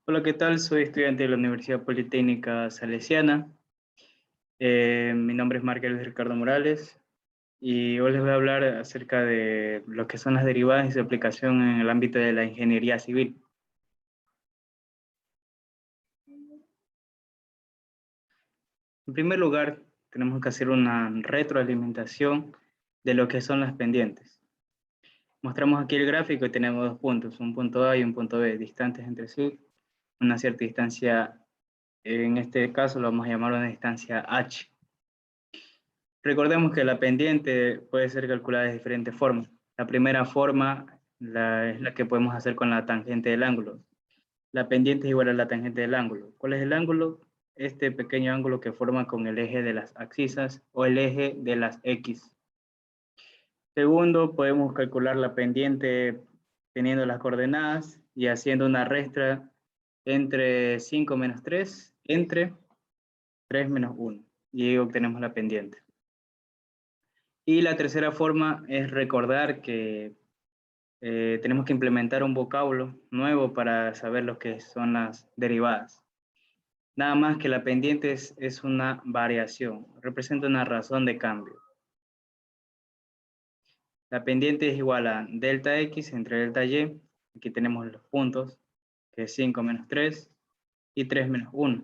Hola, ¿qué tal? Soy estudiante de la Universidad Politécnica Salesiana. Mi nombre es Markel Ricardo Morales y hoy les voy a hablar acerca de lo que son las derivadas y su aplicación en el ámbito de la ingeniería civil. En primer lugar, tenemos que hacer una retroalimentación de lo que son las pendientes. Mostramos aquí el gráfico y tenemos dos puntos, un punto A y un punto B, distantes entre sí, una cierta distancia, en este caso lo vamos a llamar una distancia H. Recordemos que la pendiente puede ser calculada de diferentes formas. La primera forma es la que podemos hacer con la tangente del ángulo. La pendiente es igual a la tangente del ángulo. ¿Cuál es el ángulo? Este pequeño ángulo que forma con el eje de las abscisas o el eje de las X. Segundo, podemos calcular la pendiente teniendo las coordenadas y haciendo una resta entre 5 menos 3, entre 3 menos 1. Y obtenemos la pendiente. Y la tercera forma es recordar que tenemos que implementar un vocablo nuevo para saber lo que son las derivadas. Nada más que la pendiente es una variación, representa una razón de cambio. La pendiente es igual a delta X entre delta Y, aquí tenemos los puntos, que es 5 menos 3 y 3 menos 1.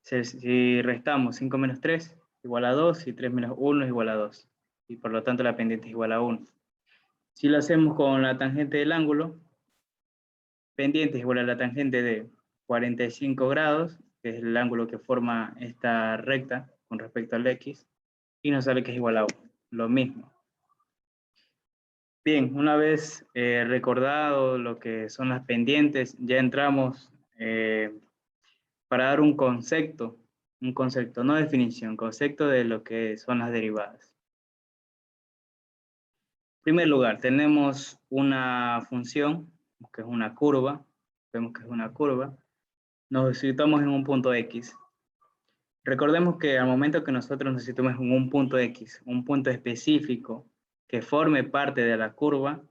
Si restamos 5 menos 3 igual a 2 y 3 menos 1 es igual a 2. Y por lo tanto la pendiente es igual a 1. Si lo hacemos con la tangente del ángulo, pendiente es igual a la tangente de 45 grados, que es el ángulo que forma esta recta con respecto al X, y nos sale que es igual a 1, lo mismo. Bien, una vez recordado lo que son las pendientes, ya entramos para dar un concepto, no definición, concepto de lo que son las derivadas. En primer lugar, tenemos una función, que es una curva, vemos que es una curva, nos situamos en un punto X. Recordemos que al momento que nosotros nos situemos en un punto X, un punto específico que forme parte de la curva,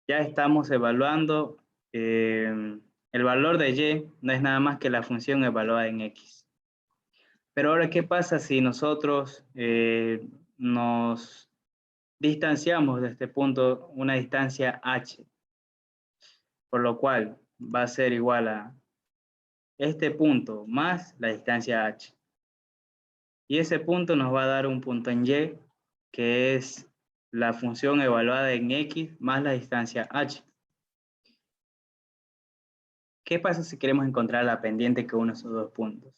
ya estamos evaluando el valor de Y, no es nada más que la función evaluada en X. Pero ahora, ¿qué pasa si nosotros nos distanciamos de este punto una distancia H? Por lo cual va a ser igual a este punto más la distancia H. Y ese punto nos va a dar un punto en Y, que es la función evaluada en X más la distancia H. ¿Qué pasa si queremos encontrar la pendiente que une esos dos puntos?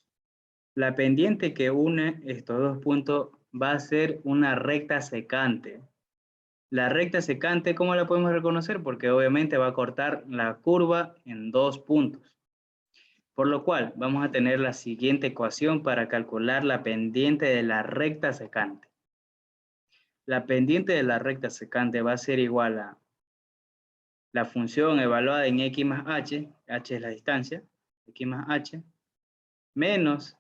La pendiente que une estos dos puntos va a ser una recta secante. La recta secante, ¿cómo la podemos reconocer? Porque obviamente va a cortar la curva en dos puntos. Por lo cual, vamos a tener la siguiente ecuación para calcular la pendiente de la recta secante. La pendiente de la recta secante va a ser igual a la función evaluada en x más h, h es la distancia, x más h, menos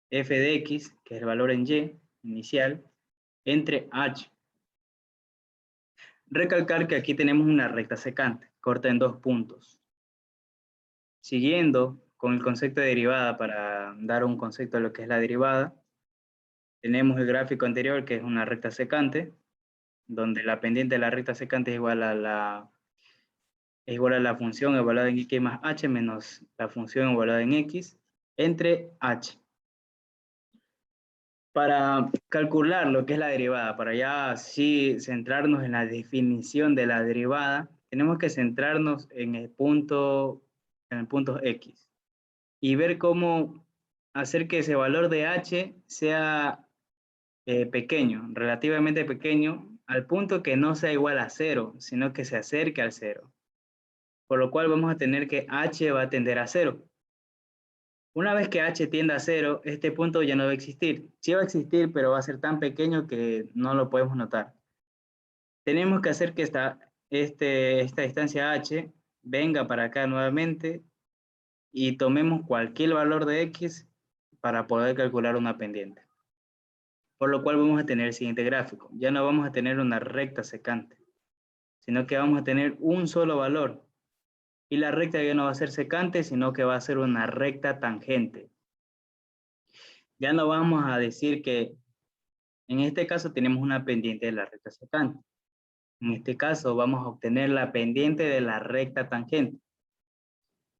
f de x, que es el valor en y inicial, entre h. Recalcar que aquí tenemos una recta secante, corta en dos puntos. Siguiendo con el concepto de derivada, para dar un concepto de lo que es la derivada, tenemos el gráfico anterior, que es una recta secante, donde la pendiente de la recta secante es igual a la función evaluada en x más h menos la función evaluada en x entre h. Para calcular lo que es la derivada, para ya sí centrarnos en la definición de la derivada, tenemos que centrarnos en el punto x y ver cómo hacer que ese valor de h sea pequeño, relativamente pequeño, al punto que no sea igual a cero, sino que se acerque al cero. Por lo cual vamos a tener que h va a tender a cero. Una vez que h tienda a cero, este punto ya no va a existir. Sí va a existir, pero va a ser tan pequeño que no lo podemos notar. Tenemos que hacer que esta distancia h venga para acá nuevamente y tomemos cualquier valor de x para poder calcular una pendiente. Por lo cual vamos a tener el siguiente gráfico. Ya no vamos a tener una recta secante, sino que vamos a tener un solo valor. Y la recta ya no va a ser secante, sino que va a ser una recta tangente. Ya no vamos a decir que en este caso tenemos una pendiente de la recta secante. En este caso vamos a obtener la pendiente de la recta tangente.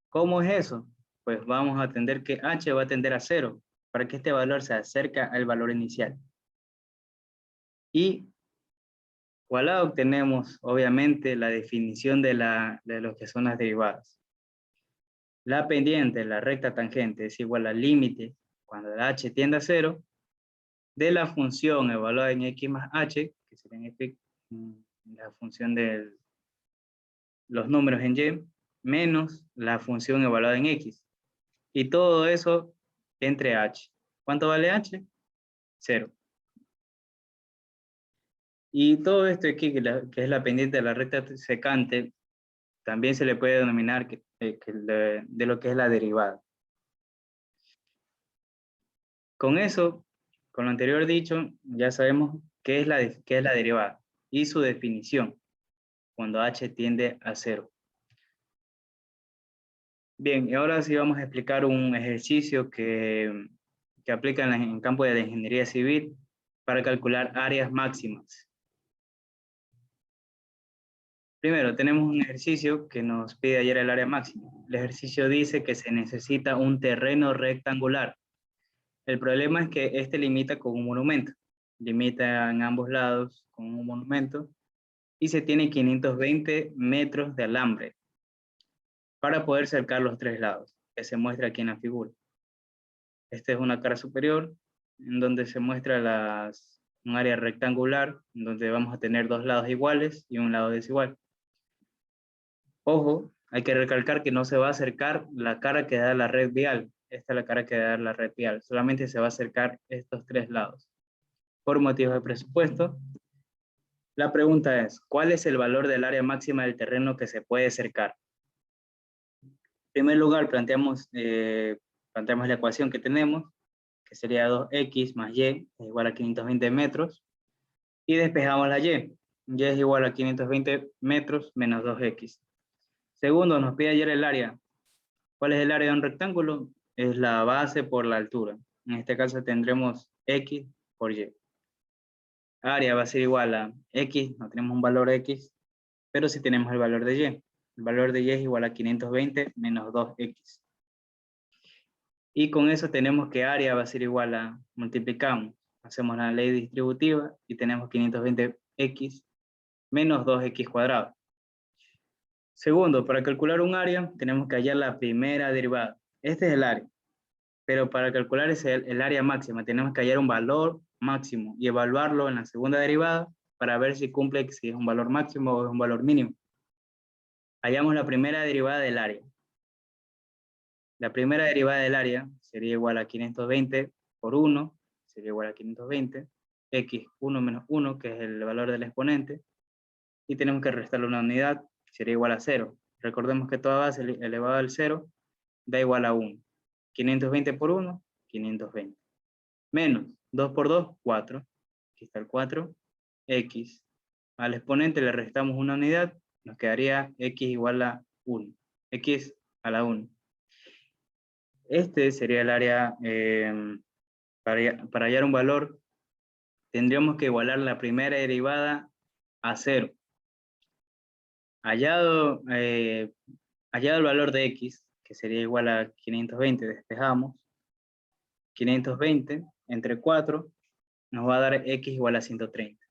¿Cómo es eso? Pues vamos a atender que h va a tender a 0 para que este valor se acerque al valor inicial. Y voilà, obtenemos obviamente la definición de lo que son las derivadas. La pendiente, la recta tangente, es igual al límite cuando el h tiende a 0 de la función evaluada en x más h, que sería en este, la función de los números en y, menos la función evaluada en x. Y todo eso entre h. ¿Cuánto vale h? 0. Y todo esto aquí, que es la pendiente de la recta secante, también se le puede denominar de lo que es la derivada. Con eso, con lo anterior dicho, ya sabemos qué es la derivada y su definición cuando h tiende a 0. Bien, y ahora sí vamos a explicar un ejercicio que aplica en el campo de la ingeniería civil para calcular áreas máximas. Primero, tenemos un ejercicio que nos pide hallar el área máxima. El ejercicio dice que se necesita un terreno rectangular. El problema es que este limita con un monumento. Limita en ambos lados con un monumento y se tiene 520 metros de alambre para poder cercar los tres lados, que se muestra aquí en la figura. Esta es una cara superior en donde se muestra un área rectangular, en donde vamos a tener dos lados iguales y un lado desigual. Ojo, hay que recalcar que no se va a acercar la cara que da la red vial. Esta es la cara que da la red vial. Solamente se va a acercar estos tres lados. Por motivos de presupuesto, la pregunta es, ¿cuál es el valor del área máxima del terreno que se puede cercar? En primer lugar, planteamos la ecuación que tenemos, que sería 2x más y es igual a 520 metros, y despejamos la y. Y es igual a 520 metros menos 2x. Segundo, nos pide hallar el área. ¿Cuál es el área de un rectángulo? Es la base por la altura. En este caso tendremos x por y. Área va a ser igual a x, no tenemos un valor x, pero sí tenemos el valor de y. El valor de y es igual a 520 menos 2x. Y con eso tenemos que área va a ser igual a, multiplicamos, hacemos la ley distributiva y tenemos 520x menos 2x cuadrado. Segundo, para calcular un área tenemos que hallar la primera derivada. Este es el área. Pero para calcular el área máxima tenemos que hallar un valor máximo y evaluarlo en la segunda derivada para ver si cumple, si es un valor máximo o es un valor mínimo. Hallamos la primera derivada del área. La primera derivada del área sería igual a 520 por 1, sería igual a 520, x1 menos 1, que es el valor del exponente, y tenemos que restarle una unidad, sería igual a 0. Recordemos que toda base elevada al 0 da igual a 1. 520 por 1, 520. Menos 2 por 2, 4. Aquí está el 4. X. Al exponente le restamos una unidad, nos quedaría x igual a 1. X a la 1. Este sería el área, para hallar un valor, tendríamos que igualar la primera derivada a 0. Hallado el valor de x, que sería igual a 520, despejamos. 520 entre 4 nos va a dar x igual a 130.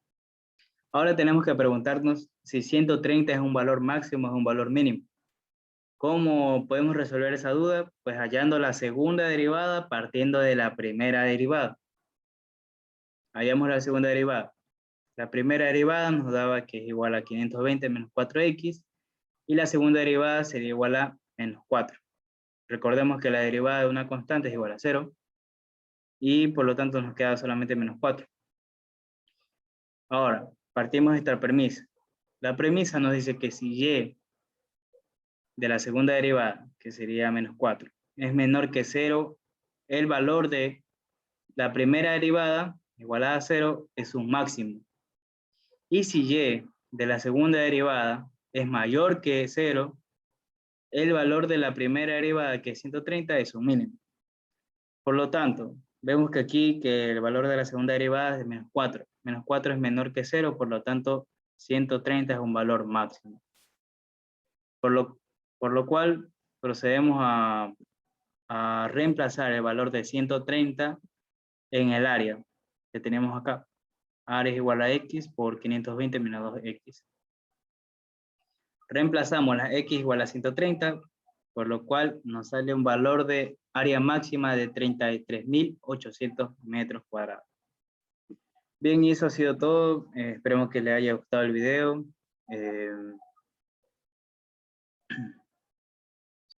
Ahora tenemos que preguntarnos si 130 es un valor máximo o es un valor mínimo. ¿Cómo podemos resolver esa duda? Pues hallando la segunda derivada partiendo de la primera derivada. Hallamos la segunda derivada. La primera derivada nos daba que es igual a 520 menos 4x y la segunda derivada sería igual a menos 4. Recordemos que la derivada de una constante es igual a 0 y por lo tanto nos queda solamente menos 4. Ahora, partimos de esta premisa. La premisa nos dice que si y de la segunda derivada, que sería menos 4, es menor que 0, el valor de la primera derivada, igualada a 0, es un máximo. Y si y de la segunda derivada es mayor que 0, el valor de la primera derivada, que es 130, es un mínimo. Por lo tanto, vemos que aquí que el valor de la segunda derivada es de menos 4. Menos 4 es menor que 0, por lo tanto, 130 es un valor máximo. Por lo cual, procedemos a reemplazar el valor de 130 en el área que tenemos acá. Área es igual a x por 520 menos 2x. Reemplazamos la x igual a 130, por lo cual nos sale un valor de área máxima de 33.800 metros cuadrados. Bien, y eso ha sido todo. Esperemos que les haya gustado el video.